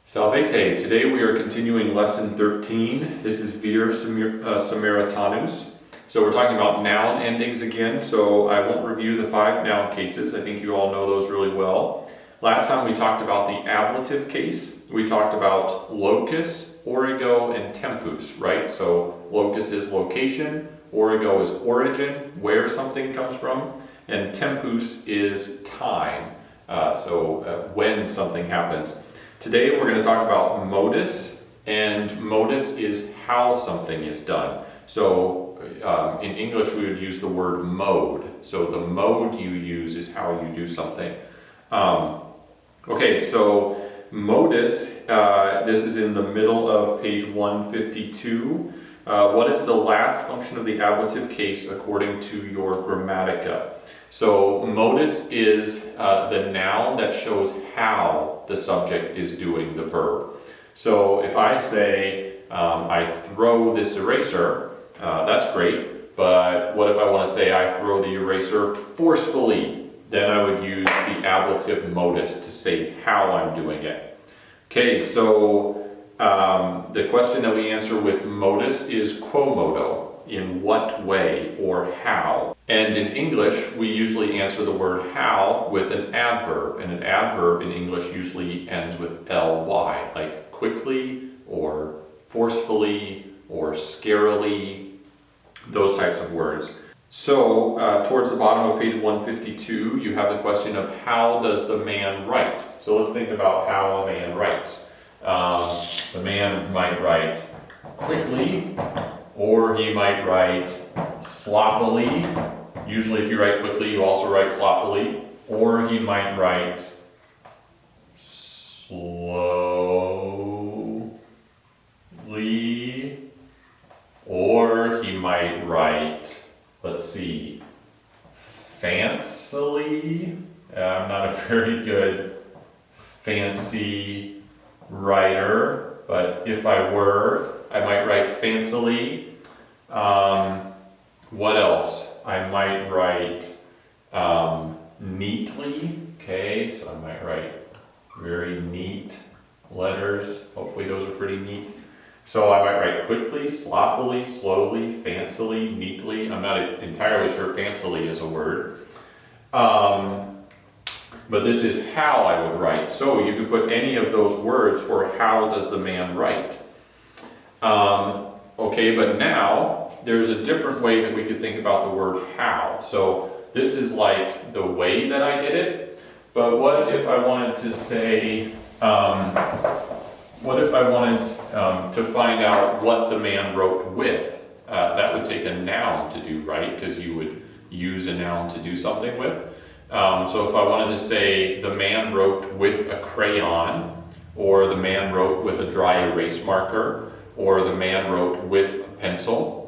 Salvete. Today we are continuing lesson 13. This is Vir Samaritanus. So we're talking about noun endings again, so I won't review the 5 noun cases. I think you all know those really well. Last time we talked about the ablative case. We talked about locus, origo, and tempus, right? So locus is location, origo is origin, where something comes from, and tempus is time, when something happens. Today we're going to talk about modus, and modus is how something is done. So in English we would use the word mode. So the mode you use is how you do something. Okay, so modus, this is in the middle of page 152. What is the last function of the ablative case according to your grammatica? So modus is the noun that shows how the subject is doing the verb. So if I say, I throw this eraser, that's great, but what if I want to say I throw the eraser forcefully? Then I would use the ablative modus to say how I'm doing it. Okay, so the question that we answer with modus is quo modo, in what way or how. And in English, we usually answer the word how with an adverb, and an adverb in English usually ends with ly, like quickly or forcefully or scarily, those types of words. So towards the bottom of page 152, you have the question of how does the man write? So let's think about how a man writes. The man might write quickly, or he might write sloppily. Usually if you write quickly, you also write sloppily. Or he might write slowly. Or he might write, let's see, fancily. I'm not a very good fancy writer, but if I were, I might write fancily. What else? I might write neatly. Okay, so I might write very neat letters. Hopefully those are pretty neat. So I might write quickly, sloppily, slowly, fancily, neatly. I'm not entirely sure fancily is a word. But this is how I would write. So you could put any of those words for how does the man write. Okay, but now there's a different way that we could think about the word how. So this is like the way that I did it, but what if I wanted to say, to find out what the man wrote with? That would take a noun to do, right? Because you would use a noun to do something with. So if I wanted to say the man wrote with a crayon, or the man wrote with a dry erase marker, or the man wrote with a pencil.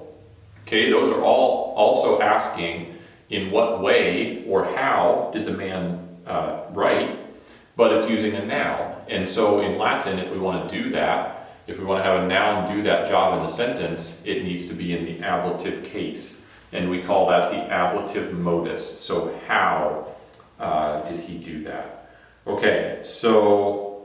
Okay, those are all also asking in what way or how did the man write, but it's using a noun. And so in Latin, if we want to do that, if we want to have a noun do that job in the sentence, it needs to be in the ablative case. And we call that the ablative modus. So how did he do that? Okay, so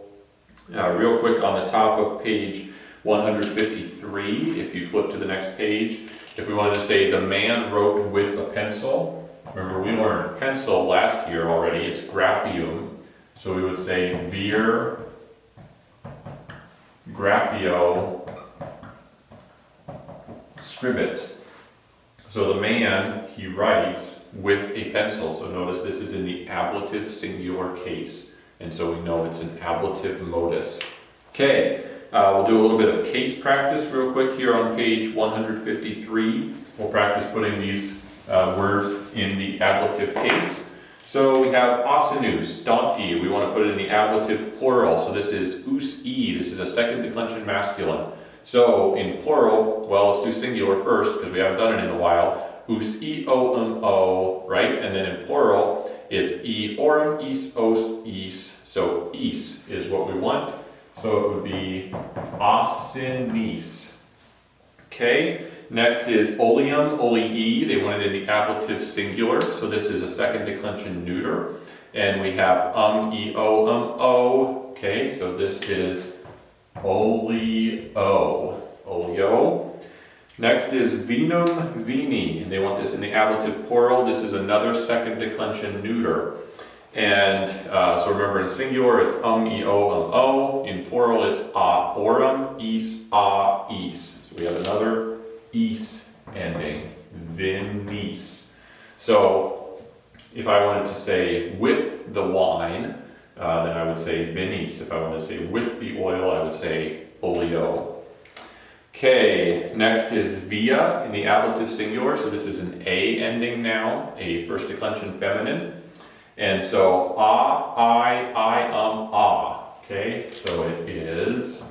real quick on the top of page 153, if you flip to the next page, if we wanted to say the man wrote with a pencil, remember we learned pencil last year already, it's graphium, so we would say vir graphio scribit. So the man, he writes with a pencil, so notice this is in the ablative singular case, and so we know it's an ablative modus. Okay. We'll do a little bit of case practice real quick here on page 153. We'll practice putting these words in the ablative case. So we have asinus, donkey. We want to put it in the ablative plural. So this is us-e. This is a second declension masculine. So in plural, well, let's do singular first because we haven't done it in a while. Us-e-o-m-o, right? And then in plural, it's e-orum, is-os, is. So is is what we want. So it would be asinis. Okay, next is oleum, olei. They want it in the ablative singular. So this is a second declension neuter. And we have e, o, o. Okay, so this is Olio. Next is vinum, vini, and they want this in the ablative plural. This is another second declension neuter. And so remember, in singular it's e, o. In plural it's a, orum, is, a, is. So we have another is ending, vinis. So if I wanted to say with the wine, then I would say vinis. If I wanted to say with the oil, I would say olio. Okay, next is via in the ablative singular. So this is an a ending noun, a first declension feminine. And so I, a. Okay, so it is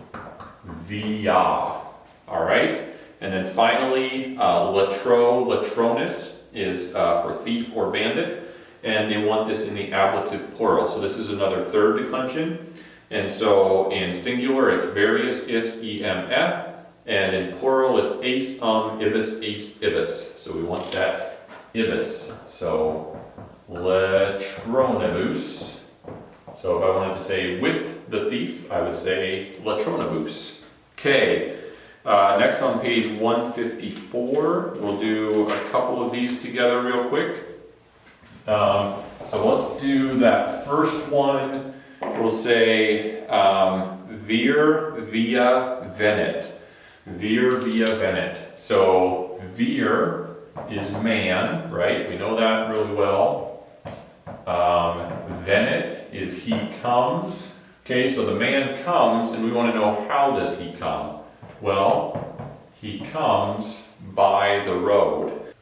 via. All right, and then finally, latronus is for thief or bandit. And they want this in the ablative plural. So this is another third declension. And so in singular, it's various, is, em, e. And in plural, it's ace, ibis, ace, ibis. So we want that ibis. So latronibus. So if I wanted to say with the thief, I would say latronibus. Okay. Next on page 154, we'll do a couple of these together real quick. So let's do that first one. We'll say vir, via, venet. Vir, via, venet. So vir is man, right? We know that really well. Venet is he comes. Okay, so the man comes, and we want to know how does he come? Well, he comes by the road.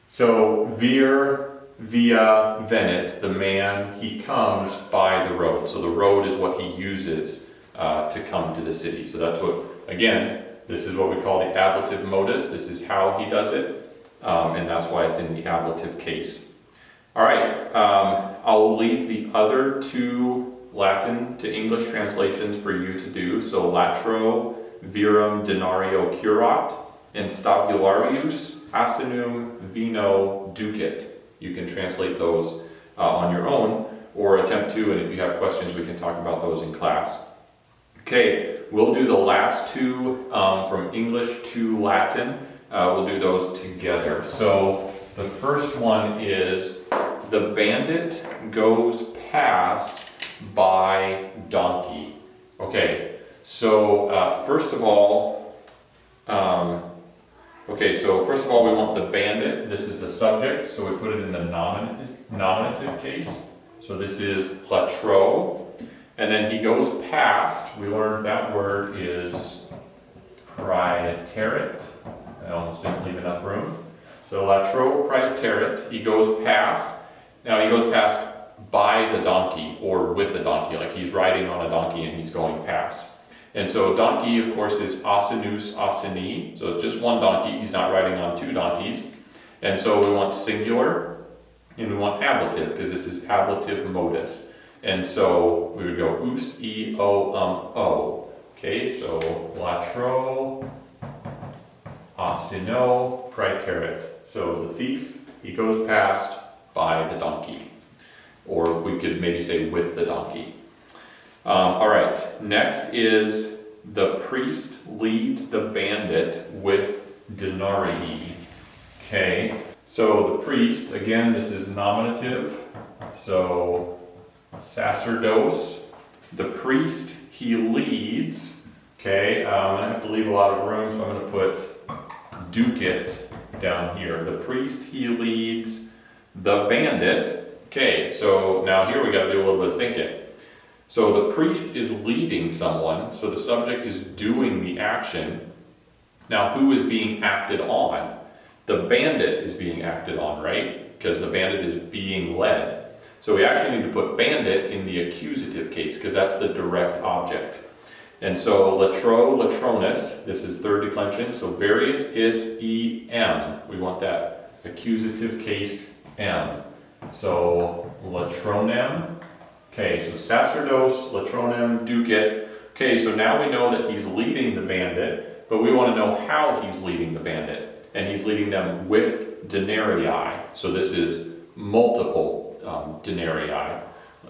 So vir, via, venet, the man, he comes by the road. So the road is what he uses to come to the city. So that's what, again, this is what we call the ablative modus. This is how he does it, and that's why it's in the ablative case. All right, I'll leave the other two Latin to English translations for you to do. So latro, virum, denario curat, and stabularius, asinum, vino, ducit. You can translate those on your own or attempt to, and if you have questions, we can talk about those in class. Okay, we'll do the last two from English to Latin. We'll do those together. So the first one is the bandit goes past by donkey. Okay, so first of all, we want the bandit. This is the subject, so we put it in the nominative case. So this is latro. And then he goes past. We learned that word is praeterit. I almost didn't leave enough room. So latro praeterit. He goes past. Now he goes past by the donkey or with the donkey, like he's riding on a donkey and he's going past. And so donkey, of course, is asinus, asini. So it's just one donkey. He's not riding on two donkeys. And so we want singular and we want ablative because this is ablative modus. And so we would go us, e, o. Okay, so latro, asino, praeterit. So the thief, he goes past by the donkey. Or we could maybe say with the donkey. All right, next is the priest leads the bandit with denarii. Okay, so the priest, again, this is nominative. So sacerdos, the priest, he leads. Okay, I'm gonna have to leave a lot of room, so I'm gonna put ducit down here. The priest, he leads the bandit. Okay, so now here we gotta do a little bit of thinking. So the priest is leading someone, so the subject is doing the action. Now who is being acted on? The bandit is being acted on, right? Because the bandit is being led. So we actually need to put bandit in the accusative case because that's the direct object. And so latro, latronus, this is third declension, so various is e, m. We want that accusative case m. So latronem. Okay, so sacerdos, latronem, ducit. Okay, so now we know that he's leading the bandit, but we want to know how he's leading the bandit. And he's leading them with denarii. So this is multiple denarii.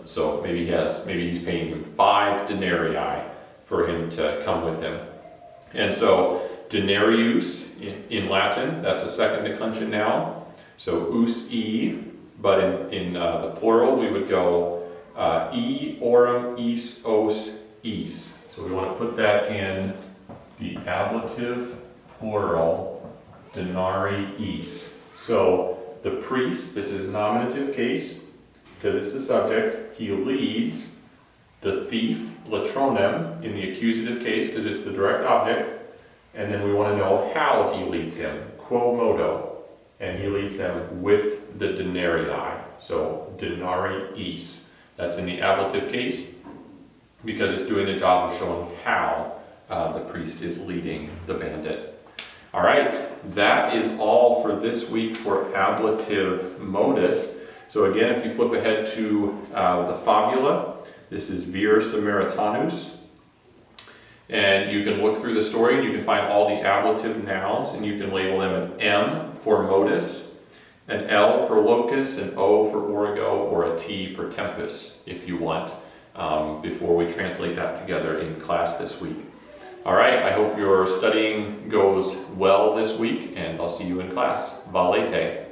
So maybe he's paying him 5 denarii for him to come with him. And so denarius in Latin, that's a second declension noun. So us e, but in the plural we would go e, orum, is, os, is. So we want to put that in the ablative plural, denariis. So the priest, this is nominative case, because it's the subject, he leads the thief, latronem, in the accusative case, because it's the direct object, and then we want to know how he leads him, quo modo, and he leads them with the denarii, so denariis. That's in the ablative case, because it's doing the job of showing how the priest is leading the bandit. All right, that is all for this week for Ablative Modus. So again, if you flip ahead to the fabula, this is Vir Samaritanus. And you can look through the story and you can find all the ablative nouns and you can label them an M for modus, an L for locus, an O for origo, or a T for tempus if you want, before we translate that together in class this week. All right, I hope your studying goes well this week and I'll see you in class. Valete.